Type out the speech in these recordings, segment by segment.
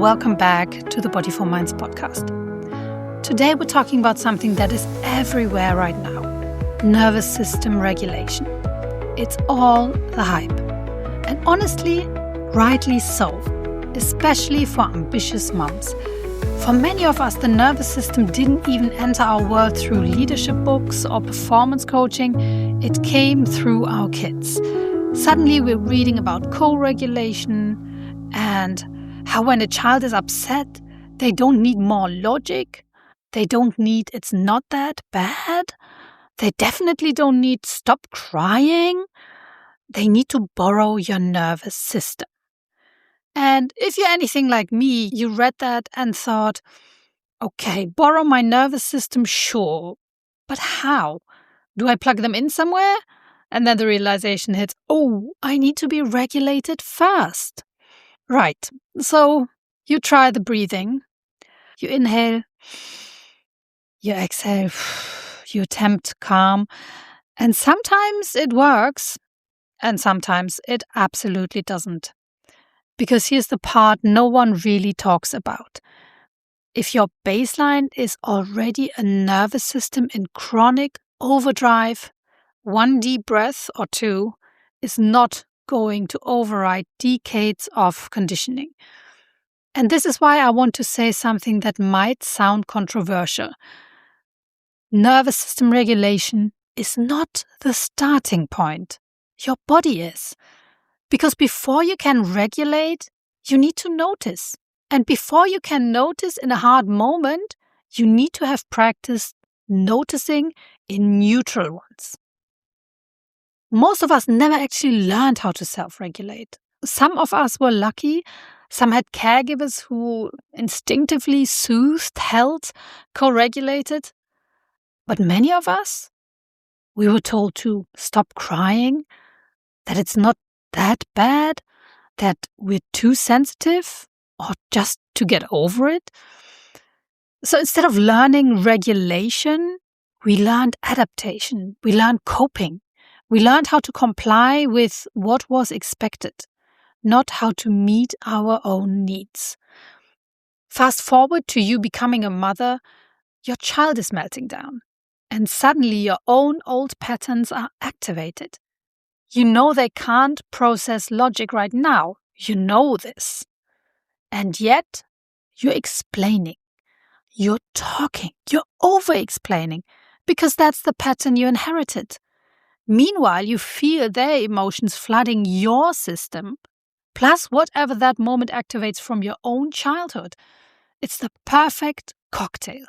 welcome back to the Body for Minds podcast. Today we're talking about something that is everywhere right now, nervous system regulation. It's all the hype. And honestly, rightly so, especially for ambitious moms. For many of us, the nervous system didn't even enter our world through leadership books or performance coaching. It came through our kids. Suddenly we're reading about co-regulation and how when a child is upset, they don't need more logic. They don't need it's not that bad. They definitely don't need stop crying. They need to borrow your nervous system. And if you're anything like me, you read that and thought, okay, borrow my nervous system, sure. But how? Do I plug them in somewhere? And then the realization hits, oh, I need to be regulated first. Right, so you try the breathing. You inhale, you exhale, you attempt calm. And sometimes it works, and sometimes it absolutely doesn't. Because here's the part no one really talks about. If your baseline is already a nervous system in chronic overdrive, one deep breath or two is not going to override decades of conditioning. And this is why I want to say something that might sound controversial. Nervous system regulation is not the starting point. Your body is. Because before you can regulate, you need to notice. And before you can notice in a hard moment, you need to have practiced noticing in neutral ones. Most of us never actually learned how to self-regulate. Some of us were lucky. Some had caregivers who instinctively soothed, held, co-regulated. But many of us, we were told to stop crying, that it's not that bad, that we're too sensitive, or just to get over it. So instead of learning regulation, we learned adaptation, we learned coping. We learned how to comply with what was expected, not how to meet our own needs. Fast forward to you becoming a mother, your child is melting down, and suddenly your own old patterns are activated. You know they can't process logic right now. You know this. And yet, you're explaining. You're talking. You're over-explaining, because that's the pattern you inherited. Meanwhile, you feel their emotions flooding your system, plus whatever that moment activates from your own childhood. It's the perfect cocktail.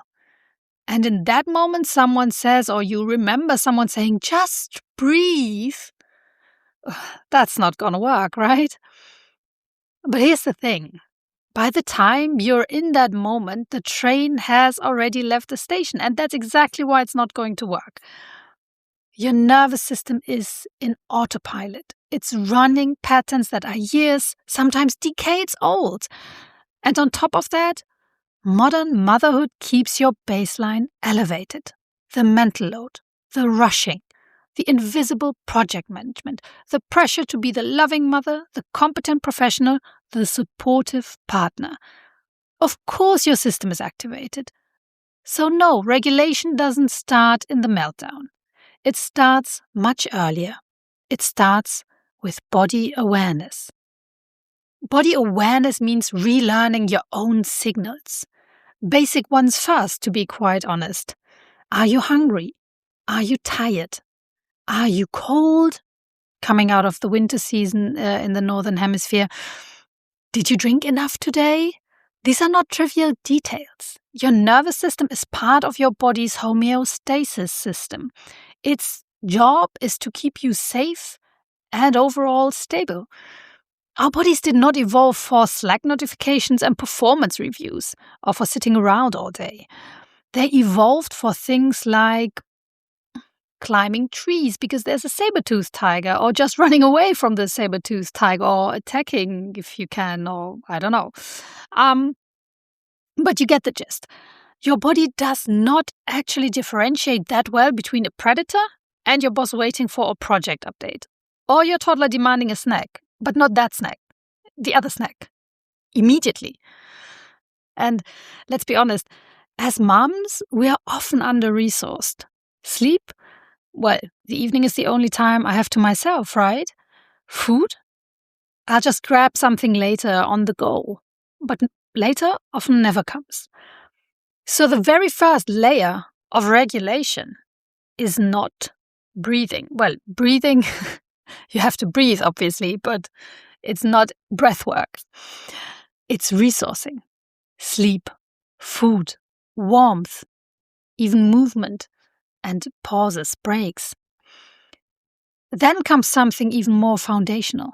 And in that moment, someone says, or you remember someone saying, just breathe. That's not going to work, right? But here's the thing. By the time you're in that moment, the train has already left the station. And that's exactly why it's not going to work. Your nervous system is in autopilot. It's running patterns that are years, sometimes decades old. And on top of that, modern motherhood keeps your baseline elevated. The mental load, the rushing, the invisible project management, the pressure to be the loving mother, the competent professional, the supportive partner. Of course your system is activated. So no, regulation doesn't start in the meltdown. It starts much earlier. It starts with body awareness. Body awareness means relearning your own signals. Basic ones first, to be quite honest. Are you hungry? Are you tired? Are you cold? Coming out of the winter season in the Northern Hemisphere. Did you drink enough today? These are not trivial details. Your nervous system is part of your body's homeostasis system. Its job is to keep you safe and overall stable. Our bodies did not evolve for Slack notifications and performance reviews or for sitting around all day. They evolved for things like climbing trees because there's a saber-toothed tiger, or just running away from the saber-toothed tiger, or attacking if you can, or I don't know. But you get the gist. Your body does not actually differentiate that well between a predator and your boss waiting for a project update, or your toddler demanding a snack, but not that snack, the other snack, immediately. And let's be honest, as moms, we are often under-resourced. Sleep? Well, the evening is the only time I have to myself, right? Food? I'll just grab something later on the go. But later often never comes. So the very first layer of regulation is not breathing. Well, breathing, you have to breathe, obviously, but it's not breath work. It's resourcing. Sleep, food, warmth, even movement, and pauses, breaks. Then comes something even more foundational.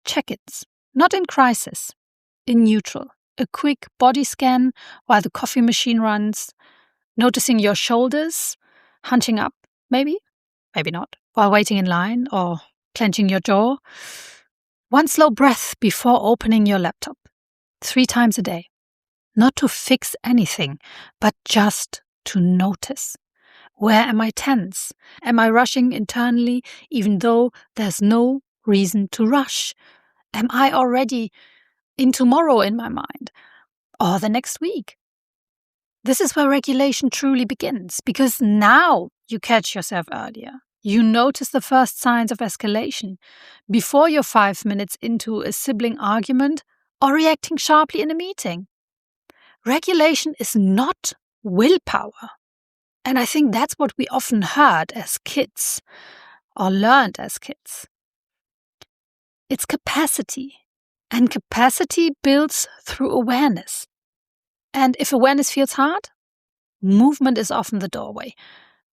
Check-ins, not in crisis, in neutral. A quick body scan while the coffee machine runs, noticing your shoulders, hunching up, maybe not, while waiting in line or clenching your jaw. One slow breath before opening your laptop, 3 times a day. Not to fix anything, but just to notice. Where am I tense? Am I rushing internally even though there's no reason to rush? Am I already in tomorrow in my mind? Or the next week? This is where regulation truly begins, because now you catch yourself earlier. You notice the first signs of escalation before you're 5 minutes into a sibling argument or reacting sharply in a meeting. Regulation is not willpower. And I think that's what we often heard as kids or learned as kids. It's capacity. And capacity builds through awareness. And if awareness feels hard, movement is often the doorway.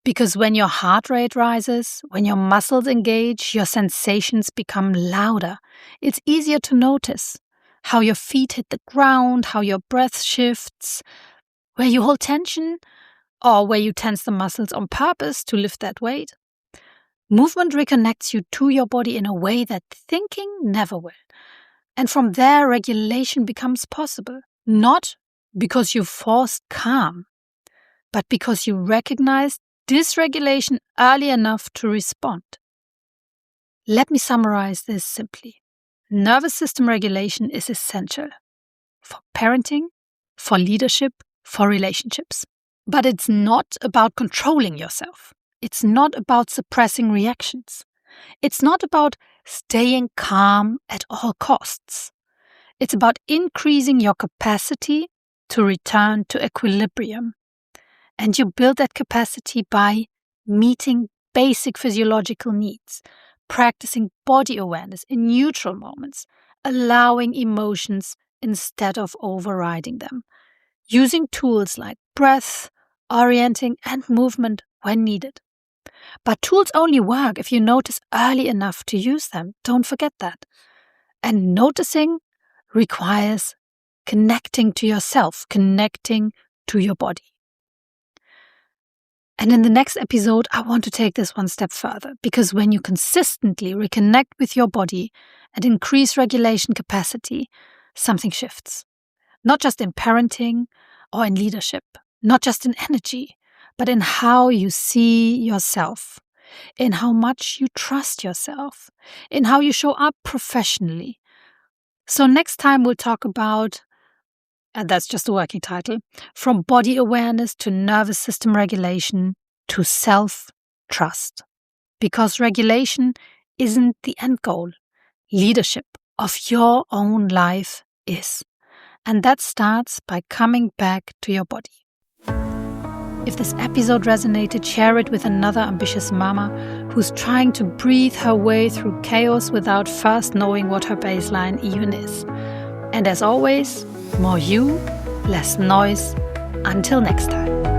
Because when your heart rate rises, when your muscles engage, your sensations become louder. It's easier to notice how your feet hit the ground, how your breath shifts, where you hold tension, or where you tense the muscles on purpose to lift that weight. Movement reconnects you to your body in a way that thinking never will. And from there, regulation becomes possible. Not because you forced calm, but because you recognized dysregulation early enough to respond. Let me summarize this simply. Nervous system regulation is essential for parenting, for leadership, for relationships. But it's not about controlling yourself. It's not about suppressing reactions. It's not about staying calm at all costs. It's about increasing your capacity to return to equilibrium. And you build that capacity by meeting basic physiological needs, practicing body awareness in neutral moments, allowing emotions instead of overriding them, using tools like breath, orienting, and movement when needed. But tools only work if you notice early enough to use them. Don't forget that. And noticing requires connecting to yourself, connecting to your body. And in the next episode, I want to take this one step further, because when you consistently reconnect with your body and increase regulation capacity, something shifts. Not just in parenting or in leadership, not just in energy, but in how you see yourself, in how much you trust yourself, in how you show up professionally. So next time we'll talk about, and that's just a working title, from body awareness to nervous system regulation to self-trust. Because regulation isn't the end goal. Leadership of your own life is. And that starts by coming back to your body. If this episode resonated, share it with another ambitious mama who's trying to breathe her way through chaos without first knowing what her baseline even is. And as always, more you, less noise. Until next time.